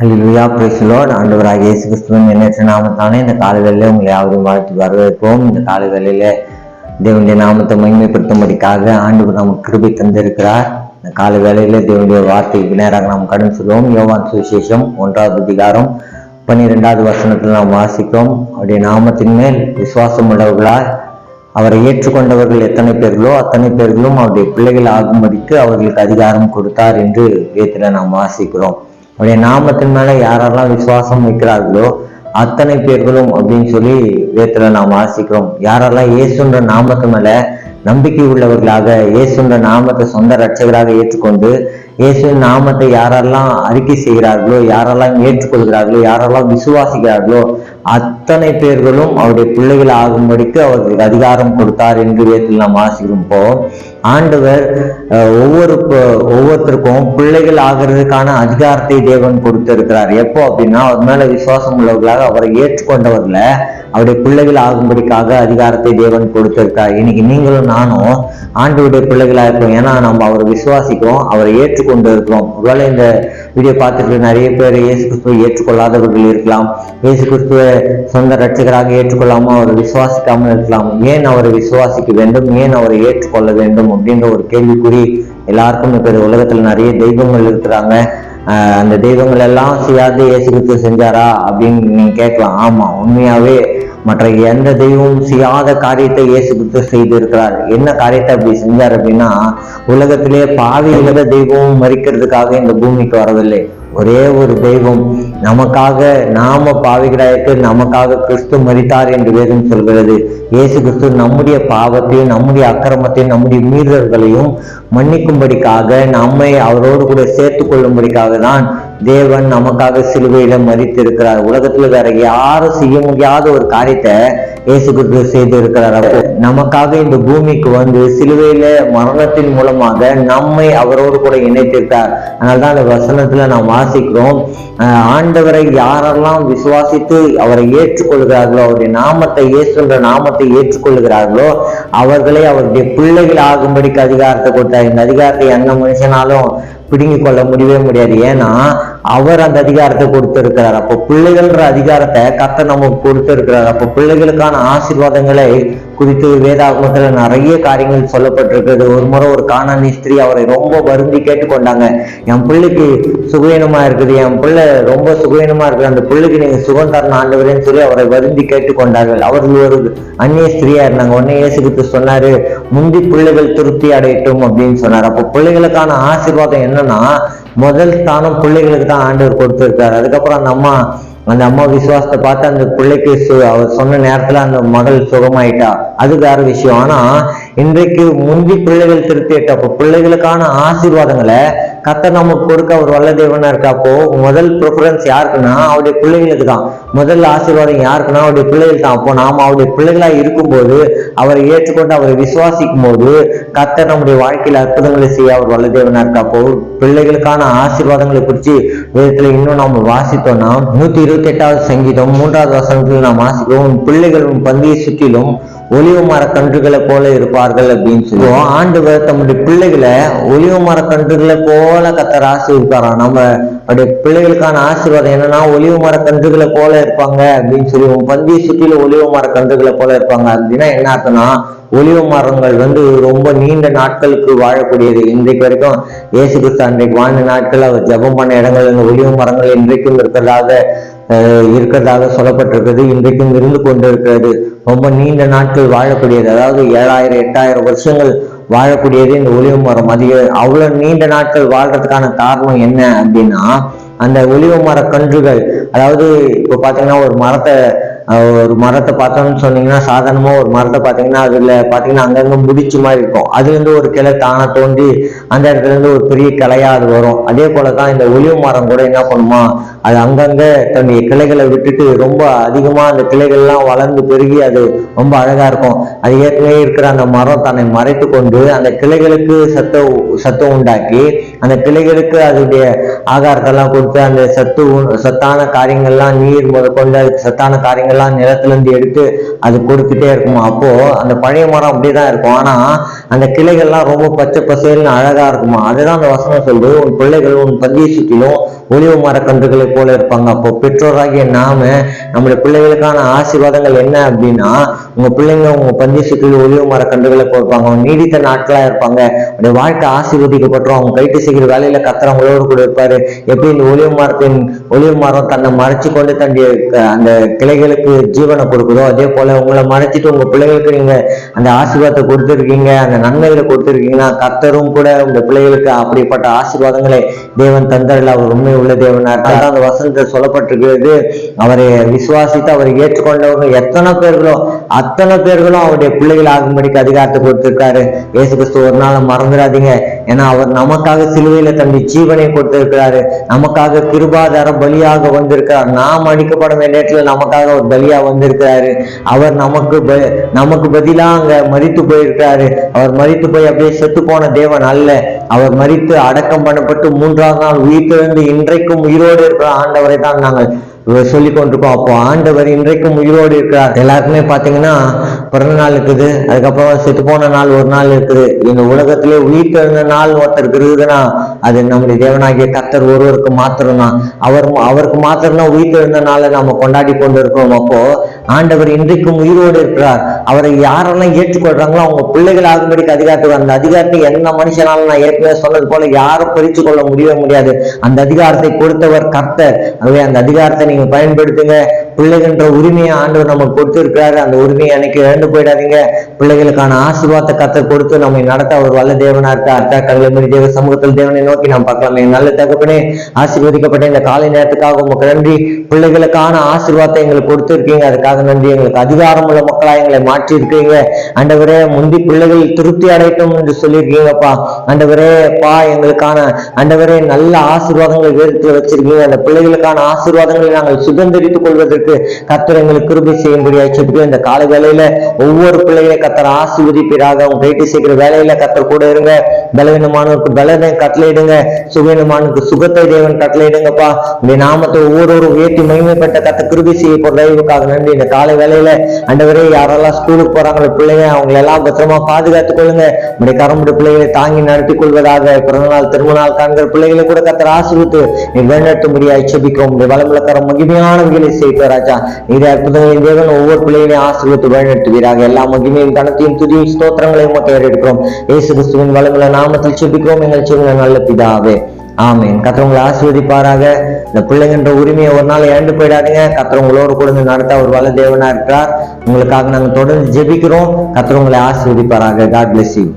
Hallelujah, praise the Lord. ஆண்டவராகிய இயேசு கிறிஸ்துவின் எண்ணற்ற நாமத்தானே இந்த காலைவேளையிலே உங்களை யாவரையும் வாழ்த்து வரவேற்போம். இந்த காலைவேளையிலே தேவனுடைய நாமத்தை மகிமைப்படுத்தும்படிக்காக ஆண்டவர் நமக்கு கிருபை தந்திருக்கிறார். இந்த காலை வேளையிலே தேவனுடைய வார்த்தைக்கு நேராக நாம் கடன் சொல்லுவோம். யோவான் சுவிசேஷம் 1வது அதிகாரம் 12வது வசனத்தில் நாம் வாசிக்கிறோம். அவருடைய நாமத்தின் மேல் விசுவாசம் உள்ளவர்களால் அவரை ஏற்றுக்கொண்டவர்கள் எத்தனை பேர்களோ அத்தனை பேர்களும் அவருடைய பிள்ளைகள் ஆகும்படிக்கு அவர்களுக்கு அதிகாரம் கொடுத்தார் என்று வேதத்தில் நாம் வாசிக்கிறோம். அவருடைய நாமத்தின் மேல யாரெல்லாம் விசுவாசம் வைக்கிறார்களோ அத்தனை பேர்களும் அப்படின்னு சொல்லி வேதத்துல நாம் வாசிக்கிறோம். யாரெல்லாம் இயேசுன்ற நாமத்து மேல நம்பிக்கை உள்ளவர்களாக இயேசுன்ற நாமத்தை சொந்த ரட்சகராக ஏற்றுக்கொண்டு இயேசுவின் நாமத்தை யாரெல்லாம் அறிக்கை செய்கிறார்களோ, யாரெல்லாம் ஏற்றுக்கொள்கிறார்களோ, யாரெல்லாம் விசுவாசிக்கிறார்களோ அத்தனை பேர்களும் அவருடைய பிள்ளைகள் ஆகும்படிக்கு அவர்களுக்கு அதிகாரம் கொடுத்தார் என்று வேதத்தில் நாம் வாசிக்கிறோம். இப்போ ஆண்டவர் ஒவ்வொருத்தருக்கும் பிள்ளைகள் ஆகிறதுக்கான அதிகாரத்தை தேவன் கொடுத்திருக்கிறார். எப்போ அப்படின்னா, அவர் மேல விசுவாசம் உள்ளவர்களாக அவரை ஏற்றுக்கொண்டவர்களை அவருடைய பிள்ளைகள் ஆகும்படிக்காக அதிகாரத்தை தேவன் கொடுத்திருக்கார். இன்னைக்கு நீங்களும் நானும் ஆண்டவருடைய பிள்ளைகளா இருக்கோம். ஏன்னா நம்ம அவரை விசுவாசிக்கிறோம், அவரை ஏற்றுக்கொண்டு இருக்கிறோம். ஒருவேளை இந்த வீடியோ பார்த்துட்டு நிறைய பேர் இயேசு கிறிஸ்துவை ஏற்றுக்கொள்ளாதவர்கள் இருக்கலாம். இயேசு கிறிஸ்துவை சொந்த ரட்சகராக ஏற்றுக்கொள்ளாம அவரை விசுவாசிக்காமல் இருக்கலாம். ஏன் அவரை விசுவாசிக்க வேண்டும், ஏன் அவரை ஏற்றுக்கொள்ள வேண்டும் அப்படின்ற ஒரு கேள்விக்குறி எல்லாருக்கும் இப்ப உலகத்துல நிறைய தெய்வங்கள் இருக்கிறாங்க. அந்த தெய்வங்கள் எல்லாம் செய்யாது இயேசு கிறிஸ்து செஞ்சாரா அப்படின்னு நீங்க கேட்கலாம். ஆமா, உண்மையாவே மற்ற எந்த தெய்வமும் செய்யாத காரியத்தை இயேசு கிறிஸ்து செய்து இருக்கிறார். என்ன காரியத்தை அப்படி செஞ்சார் அப்படின்னா, உலகத்திலே பாவி உலக தெய்வமும் மறிக்கிறதுக்காக இந்த பூமிக்கு வரவில்லை. ஒரே ஒரு தெய்வம் நமக்காக, நாம பாவிகளாயிட்டு நமக்காக கிறிஸ்து மரித்தார் என்று வேதம் சொல்கிறது. இயேசு கிறிஸ்து நம்முடைய பாவத்தையும் நம்முடைய அக்கிரமத்தையும் நம்முடைய மீறல்களையும் மன்னிக்கும்படிக்காக நம்மை அவரோடு கூட சேர்த்து கொள்ளும்படிக்காக தான் தேவன் நமக்காக சிலுவையில மரித்திருக்கிறார். உலகத்துல வேற யாரும் செய்ய முடியாத ஒரு காரியத்தை இயேசு கிறிஸ்து செய்து இருக்கிறார். அப்போ நமக்காக இந்த பூமிக்கு வந்து சிலுவையில மரணத்தின் மூலமாக நம்மை அவரோடு கூட இணைத்திருக்கார். அதனால்தான் அந்த வசனத்துல நாம் வாசிக்கிறோம், ஆண்டவரை யாரெல்லாம் விசுவாசித்து அவரை ஏற்றுக்கொள்கிறார்களோ, அவருடைய நாமத்தை இயேசுன்ற நாமத்தை ஏற்றுக்கொள்கிறார்களோ அவர்களை அவருடைய பிள்ளைகள் ஆகும்படிக்கு அதிகாரத்தை கொடுத்தார். இந்த அதிகாரத்தை எந்த மனுஷனாலும் பிடுங்கி கொள்ள முடியவே முடியாது. ஏன்னா அவர் அந்த அதிகாரத்தை கொடுத்திருக்கிறார். அப்போ பிள்ளைகள்ன்ற அதிகாரத்தை கர்த்தர் நமக்கு கொடுத்திருக்கிறார். அப்போ பிள்ளைகளுக்கான ஆசீர்வாதங்களை குறித்து வேதாகமத்துல நிறைய காரியங்கள் சொல்லப்பட்டிருக்கிறது. ஒரு முறை ஒரு கானானி ஸ்திரீ அவரை ரொம்ப வருந்தி கேட்டுக்கொண்டாங்க. என் பிள்ளைக்கு சுகவீனமா இருக்குது, என் பிள்ளை ரொம்ப சுகவீனமா இருக்குது, அந்த பிள்ளைக்கு நீங்க சுகம் தரணும் ஆண்டவரேன்னு சொல்லி அவரை வருந்தி கேட்டுக்கொண்டார்கள். அவர்கள் ஒரு அந்நிய ஸ்திரியா இருந்தாங்க. உடனே இயேசு கிறிஸ்து சொன்னாரு, முந்தி பிள்ளைகள் திருப்தி அடையட்டும் அப்படின்னு சொன்னார். அப்போ பிள்ளைகளுக்கான ஆசீர்வாதம் என்னன்னா, முதல் ஸ்தானம் பிள்ளைகளுக்கு தான் ஆண்டவர் கொடுத்திருக்காரு. அதுக்கப்புறம் அந்த அம்மா விசுவாசத்தை பார்த்து அந்த பிள்ளைக்கு அவர் சொன்ன நேரத்துல அந்த மகள் சுகமாயிட்டா, அது வேற விஷயம். ஆனா இன்றைக்கு முந்தி பிள்ளைகள் திருத்திட்ட, அப்போ பிள்ளைகளுக்கான ஆசீர்வாதங்களை கர்த்தர் நமக்கு கொடுக்க ஒரு வல்ல தேவனா இருக்கா. அப்போ முதல் ப்ரிஃபரன்ஸ் யாருக்குன்னா அவருடைய பிள்ளைகளுக்கு தான். முதல் ஆசீர்வாதம் யாருக்குன்னா அவருடைய பிள்ளைகள் தான். அப்போ நாம அவருடைய பிள்ளைகளா இருக்கும்போது, அவரை ஏற்றுக்கொண்டு அவரை விசுவாசிக்கும் போது கர்த்தர் நம்முடைய வாழ்க்கையில அற்புதங்களை செய்ய அவர் வல்ல தேவனா இருக்கா. அப்போ பிள்ளைகளுக்கான ஆசீர்வாதங்களை குறித்து வேதத்துல இன்னும் நாம வாசித்தோம்னா, 128வது சங்கீதம் 3வது வசனத்தில் நாம் வாசிக்கிறோம், பிள்ளைகளும் பந்தியை சுற்றிலும் ஒலிவ மர கன்றுகளை போல இருப்பார்கள் அப்படின்னு சொல்லுவோம். ஆண்டவர் தம்முடைய பிள்ளைகளை ஒலிவ மர கன்றுகளை போல கர்த்தர் ஆசீர்வதிப்பாராம். நம்ம அவருடைய பிள்ளைகளுக்கான ஆசீர்வாதம் என்னன்னா, ஒலிவ மர கன்றுகளை போல இருப்பாங்க அப்படின்னு சொல்லுவோம். பந்தியை சுற்றில ஒலிவ மர கன்றுகளை போல இருப்பாங்க அப்படின்னா என்ன அர்த்தம்னா, ஒலிவ மரங்கள் ரொம்ப நீண்ட நாட்களுக்கு வாழக்கூடியது. இன்றைக்கு வரைக்கும் இயேசு கிறிஸ்து அன்றைக்கு வாழ்ந்த நாட்கள் அவர் ஜெபம் பண்ண இடங்கள் இந்த ஒலிவ மரங்கள் இன்றைக்கும் இருக்கிறதாக சொல்லப்பட்டிருக்கிறது. இன்றைக்கும் இருந்து கொண்டு இருக்கிறது. ரொம்ப நீண்ட நாட்கள் வாழக்கூடியது. அதாவது 7000-8000 வருஷங்கள் வாழக்கூடியது இந்த ஒலிவ மரம். அவ்வளவு நீண்ட நாட்கள் வாழ்றதுக்கான காரணம் என்ன அப்படின்னா, அந்த ஒலிவ மர கன்றுகள், அதாவது இப்ப பாத்தீங்கன்னா ஒரு மரத்தை பார்த்தோம்னு சொன்னீங்கன்னா, சாதாரணமா ஒரு மரத்தை பார்த்தீங்கன்னா அதுல பாத்தீங்கன்னா அங்கங்க முடிச்சு மாதிரி இருக்கும். அதுல இருந்து ஒரு கிளை தானே தோண்டி அந்த இடத்துல இருந்து ஒரு பெரிய கிளையா அது வரும். அதே போலதான் இந்த ஒலிவ மரம் கூட என்ன பண்ணுமா, அது அங்கங்க தன்னுடைய கிளைகளை விட்டுட்டு ரொம்ப அதிகமா அந்த கிளைகள்லாம் வளர்ந்து பெருகி அது ரொம்ப அழகா இருக்கும். அது ஏற்கனவே இருக்கிற அந்த மரம் தன்னை மறைத்து கொண்டு அந்த கிளைகளுக்கு சத்தம் உண்டாக்கி அந்த கிளைகளுக்கு அதனுடைய ஆகாரத்தெல்லாம் கொடுத்து அந்த சத்தான காரியங்கள்லாம் நீர் முதற்கொண்டு அதுக்கு சத்தான காரியங்கள்லாம் நிலத்துல இருந்து எடுத்து அது கொடுத்துட்டே இருக்கும். அப்போ அந்த பழைய மரம் அப்படிதான் இருக்கும். ஆனா அந்த கிளைகள்லாம் ரொம்ப பச்சை பசேல்னு அழகா இருக்குமா. அதுதான் அந்த வசனம் சொல்லுது, உன் பிள்ளைகள் உன் பந்தியை சுற்றிலும் ஒளிவு மரக்கன்றுகளை போல இருப்பாங்க. அப்போ பெற்றோராகிய நாம நம்முடைய பிள்ளைகளுக்கான ஆசீர்வாதங்கள் என்ன அப்படின்னா, உங்க பிள்ளைங்க உங்க பந்தியை சுற்றிலும் ஒளிவு மரக்கன்றுகளை போயிருப்பாங்க, அவங்க நீடித்த நாட்களா இருப்பாங்க, அவருடைய வாழ்க்கை ஆசீர்வதிக்கப்பட்டோம், அவங்க கைட்டு செய்கிற வேலையில கர்த்தர் அவங்களோடு கூட இருப்பாரு. எப்படி இந்த ஒளிவு மரம் தன்னை மறைச்சு கொண்டு தன்னுடைய அந்த கிளைகளுக்கு ஜீவனை கொடுக்குதோ, அதே போல உங்களை மறைச்சிட்டு உங்க பிள்ளைகளுக்கு நீங்க அந்த ஆசீர்வாதத்தை கொடுத்துருக்கீங்க, அந்த நன்மைகளை கொடுத்துருக்கீங்கன்னா கர்த்தரும் கூட உங்க பிள்ளைகளுக்கு அப்படிப்பட்ட ஆசீர்வாதங்களை தேவன் தந்தரில் அவர் உண்மை உள்ள தேவனா இருக்கார். அந்த வசனத்தில் சொல்லப்பட்டிருக்கிறது, அவரை விசுவாசித்து அவரை ஏற்றுக்கொண்டவங்க அத்தனை பேர்களும் அவருடைய பிள்ளைகள் ஆகும்படிக்கு அதிகாரத்தை கொடுத்திருக்காரு. இயேசு கிறிஸ்து ஒரு நாள் மறந்துடாதீங்க. ஏன்னா அவர் நமக்காக சிலுவையில தன்னுடைய ஜீவனை கொடுத்திருக்கிறாரு, நமக்காக கிருபாதார பலியாக வந்திருக்கிறார். நாம் அடிக்கப்பட வேண்டிய இடத்துல நமக்காக ஒரு பலியா வந்திருக்கிறாரு. அவர் நமக்கு பதிலா அங்க மரித்து போயிருக்கிறாரு. அவர் மரித்து போய் அப்படியே செத்து போன தேவன் அல்ல, அவர் மரித்து அடக்கம் பண்ணப்பட்டு 3ஆம் நாள் உயிர்த்தெழுந்து இன்றைக்கும் உயிரோடு இருக்கிற ஆண்டவரை தான் நாங்கள் சொல்லி கொண்டிருக்கோம். அப்போ ஆண்டவர் இன்றைக்கும் உயிரோடு இருக்கிறார். எல்லாருக்குமே பாத்தீங்கன்னா பிறந்த நாள் இருக்குது, அதுக்கப்புறம் செத்து போன நாள் ஒரு நாள் இருக்குது. இந்த உலகத்திலே உயிர் தெழுந்த நாள் ஒருத்தருக்கு இருக்குதுன்னா அது நம்முடைய தேவனாகிய கர்த்தர் ஒருவருக்கு மாத்திரம்தான். அவருக்கு மாத்திரம்தான் உயிர் தெழுந்த நாளை நம்ம கொண்டாடி கொண்டு இருக்கிறோம். அப்போ ஆண்டவர் இன்றைக்கும் உயிரோடு இருக்கிறார். அவரை யாரெல்லாம் ஏற்றுக்கொள்றாங்களோ அவங்க பிள்ளைகள் ஆகும்படிக்கு அதிகாரத்துக்கு, அந்த அதிகாரத்தை எந்த மனுஷனாலும் நான் ஏற்கனவே சொன்னது போல யாரும் பறிச்சு கொள்ள முடியாது. அந்த அதிகாரத்தை கொடுத்தவர் கர்த்தர். ஆகவே அந்த அதிகாரத்தை நீங்க பயன்படுத்துங்க. பிள்ளைகள்ன்ற உரிமையை ஆண்டவர் நமக்கு கொடுத்திருக்கிறாரு. அந்த உரிமையை அன்னைக்கு இழந்து போயிடாதீங்க. பிள்ளைகளுக்கான ஆசீர்வாதத்தை கர்த்தர் கொடுத்து நம்மை நடத்த அவர் வல்ல தேவனா இருக்கார். கல்வி தேவ சமூகத்தில் தேவனை நோக்கி நாம் பார்க்கலாமே. நல்ல தகப்பனே, ஆசீர்வதிக்கப்பட்ட இந்த காலை நேரத்துக்காக உங்களுக்கு நன்றி. பிள்ளைகளுக்கான ஆசீர்வாதத்தை எங்களுக்கு கொடுத்திருக்கீங்க, அதுக்காக நன்றி. எங்களுக்கு அதிகாரம் உள்ள மக்களா எங்களை மாற்றி இருக்கீங்க. ஆண்டவரே, முந்தி பிள்ளைகள் திருப்தி அடையட்டும் என்று சொல்லியிருக்கீங்கப்பா. ஆண்டவரே பா, எங்களுக்கான ஆண்டவரே நல்ல ஆசீர்வாதங்களை வேதத்துல வச்சிருக்கீங்க. அந்த பிள்ளைகளுக்கான ஆசீர்வாதங்களை நாங்கள் சுதந்திரித்துக் கொள்வதற்கு கர்த்தர் எங்களுக்கு கிருபை செய்யும்படியா ஜெபிக்கிறோம். இந்த கால வேளையில ஒவ்வொரு பிள்ளைகளை கர்த்தர் ஆசீர்வதிப்பீராக. உங்க கைட்டு செய்கிற வேலையில கர்த்தர் கூட இருங்க. பலவீனமானவருக்கு பலனை கட்டளையிடுங்க, சுகவீனமானவருக்கு சுகத்தை தேவன் கட்டளையிடுங்கப்பா. இந்த நாமத்தை ஒவ்வொருவரும் உயர்த்தி மகிமைப்பட்ட கர்த்தர் கிருபை செய்ய போற தயவுக்காக நன்றி. இந்த காலை வேளையில ஆண்டவரே, யாரெல்லாம் ஸ்கூலுக்கு போறாங்களோ பிள்ளைங்க, அவங்க எல்லாம் பத்திரமா பாதுகாத்துக் கொள்ளுங்க. உடைய கரமுடைய பிள்ளைகளை தாங்கி நடத்தி கொள்வதாக. பிறந்தநாள் திருமணநாள் காண்கிற பிள்ளைகளை கூட கர்த்தர் ஆசீர்வதித்து நீ வழிநடத்தும்படியாய் ஜெபிக்கிறோம். உடைய வளமுள்ள கரம் மகிமையான வகைகளை செய்த ராஜா, நீர் அற்புதங்களின் தேவன் ஒவ்வொரு பிள்ளைகளையும் ஆசீர்வதித்து வழிநடத்துவீராக. எல்லா மகிமையும் கனத்தையும் துதியும் ஸ்தோத்திரங்களையும் ஏறெடுக்கிறோம். இயேசு கிறிஸ்துவின் வளமுள்ள நாமத்தில் ஜெபிக்கிறோம் எங்கள் சிவன நல்ல பிதாவே, ஆமேன். கர்த்தர் உங்களை ஆசீர்வதிப்பாராக. இந்த பிள்ளைங்கன்ற உரிமையை ஒரு நாள் இழந்து போயிடாதீங்க. கர்த்தர் உங்களோடு கூட நடத்த ஒரு வல்ல தேவனா இருக்கிறார். உங்களுக்காக நாங்கள் தொடர்ந்து ஜெபிக்கிறோம். கர்த்தர் உங்களை ஆசீர்வதிப்பாராக. God bless you.